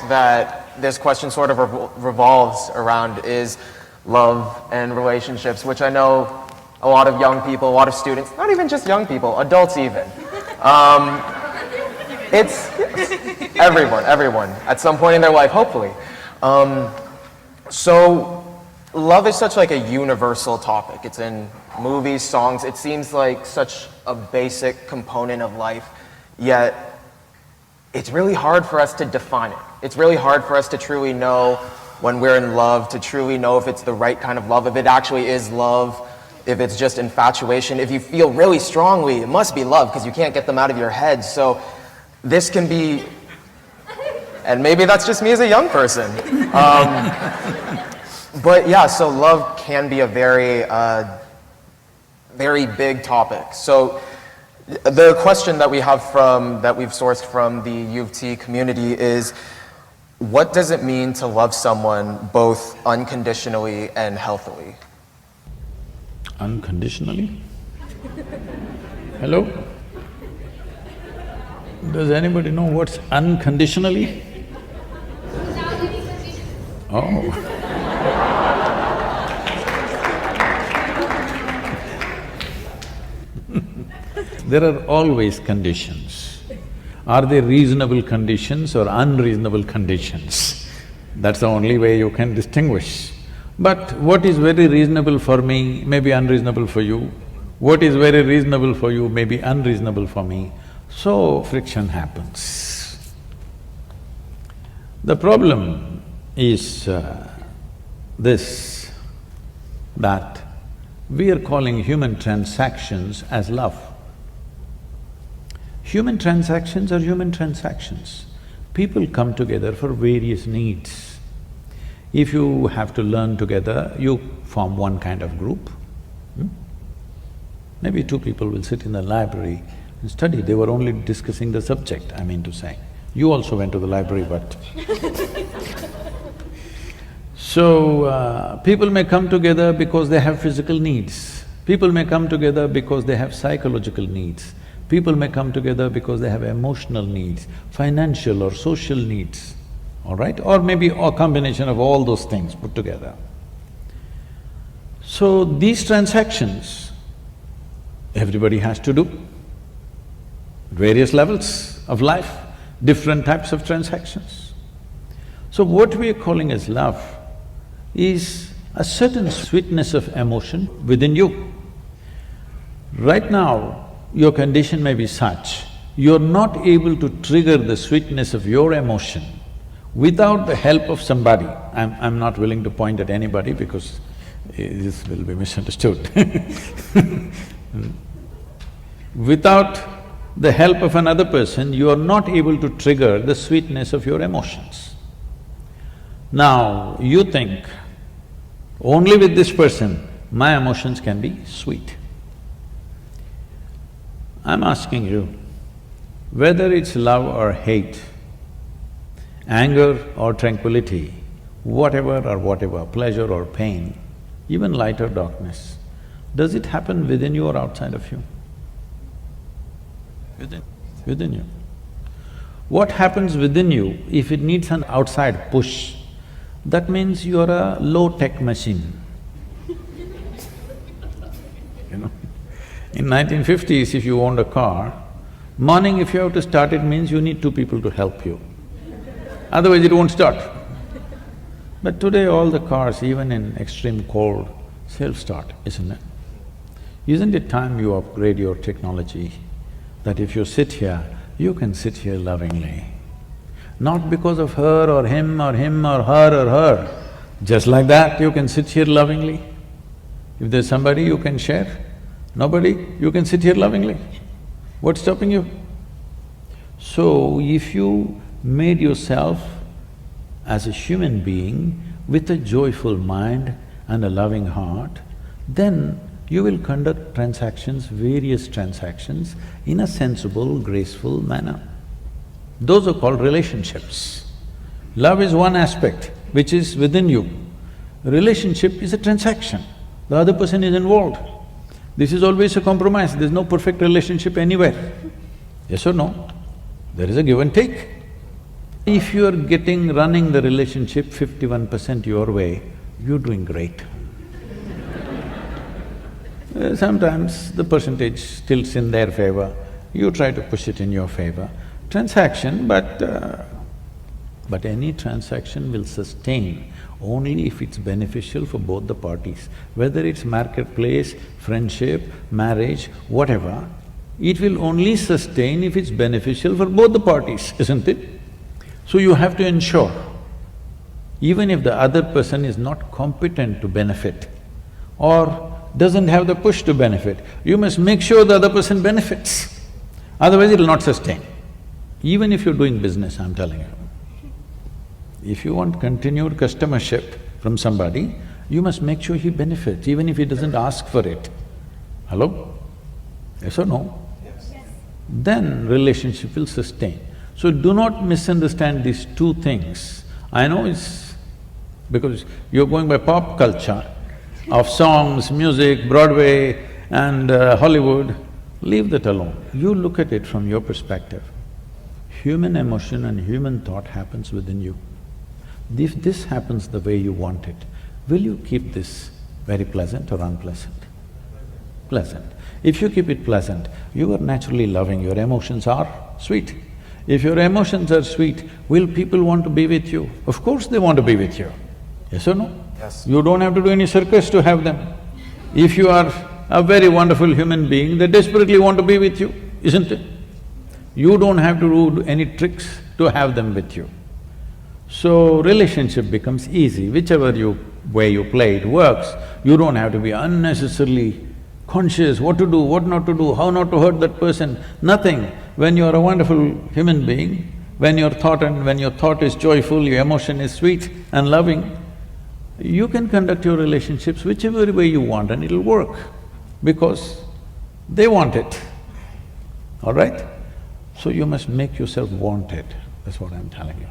that this question sort of revolves around is love and relationships, which I know a lot of young people, a lot of students, not even just young people, adults even. It's everyone, at some point in their life, hopefully. So love is such like a universal topic. It's in movies, songs. It seems like such a basic component of life, yet it's really hard for us to define it. It's really hard for us to truly know when we're in love, to truly know if it's the right kind of love, if it actually is love, if it's just infatuation. If you feel really strongly, it must be love because you can't get them out of your head. So this can be, and maybe that's just me as a young person. But yeah, so love can be a very, very big topic. So the question that we have that we've sourced from the U of T community is, what does it mean to love someone both unconditionally and healthily? Unconditionally? Hello? Does anybody know what's unconditionally? Oh. There are always conditions. Are they reasonable conditions or unreasonable conditions? That's the only way you can distinguish. But what is very reasonable for me may be unreasonable for you. What is very reasonable for you may be unreasonable for me. So friction happens. The problem is this, that we are calling human transactions as love. Human transactions are human transactions. People come together for various needs. If you have to learn together, you form one kind of group. Maybe two people will sit in the library and study. They were only discussing the subject, I mean to say. You also went to the library, but So, people may come together because they have physical needs. People may come together because they have psychological needs. People may come together because they have emotional needs, financial or social needs, all right? Or maybe a combination of all those things put together. So, these transactions, everybody has to do. Various levels of life, different types of transactions. So, what we are calling as love is a certain sweetness of emotion within you. Right now, your condition may be such, you're not able to trigger the sweetness of your emotion without the help of somebody. I'm not willing to point at anybody because this will be misunderstood. Without the help of another person, you are not able to trigger the sweetness of your emotions. Now, you think, only with this person, my emotions can be sweet. I'm asking you, whether it's love or hate, anger or tranquility, whatever, pleasure or pain, even light or darkness, does it happen within you or outside of you? Within you. What happens within you, if it needs an outside push, that means you're a low-tech machine. You know, in 1950s, if you owned a car, morning if you have to start it means you need two people to help you, otherwise it won't start. But today all the cars, even in extreme cold, self-start, isn't it? Isn't it time you upgrade your technology, that if you sit here, you can sit here lovingly? Not because of her or him or her, just like that you can sit here lovingly. If there's somebody you can share, nobody, you can sit here lovingly. What's stopping you? So, if you made yourself as a human being with a joyful mind and a loving heart, then you will conduct transactions, various transactions, in a sensible, graceful manner. Those are called relationships. Love is one aspect which is within you. Relationship is a transaction, the other person is involved. This is always a compromise, there's no perfect relationship anywhere. Yes or no? There is a give and take. If you're running the relationship 51% your way, you're doing great. Sometimes the percentage tilts in their favor, you try to push it in your favor. Transaction, but any transaction will sustain only if it's beneficial for both the parties. Whether it's marketplace, friendship, marriage, whatever, it will only sustain if it's beneficial for both the parties, isn't it? So you have to ensure, even if the other person is not competent to benefit or doesn't have the push to benefit, you must make sure the other person benefits. Otherwise it'll not sustain. Even if you're doing business, I'm telling you. If you want continued customership from somebody, you must make sure he benefits, even if he doesn't ask for it. Hello? Yes or no? Yes. Then relationship will sustain. So do not misunderstand these two things. I know it's because you're going by pop culture of songs, music, Broadway and Hollywood. Leave that alone. You look at it from your perspective. Human emotion and human thought happens within you. If this happens the way you want it, will you keep this very pleasant or unpleasant? Pleasant. If you keep it pleasant, you are naturally loving, your emotions are sweet. If your emotions are sweet, will people want to be with you? Of course they want to be with you. Yes or no? Yes. You don't have to do any circus to have them. If you are a very wonderful human being, they desperately want to be with you, isn't it? You don't have to do any tricks to have them with you. So relationship becomes easy, whichever way you play it works. You don't have to be unnecessarily conscious what to do, what not to do, how not to hurt that person, nothing. When you're a wonderful human being, when your thought is joyful, your emotion is sweet and loving, you can conduct your relationships whichever way you want and it'll work because they want it, all right? So you must make yourself wanted, that's what I'm telling you.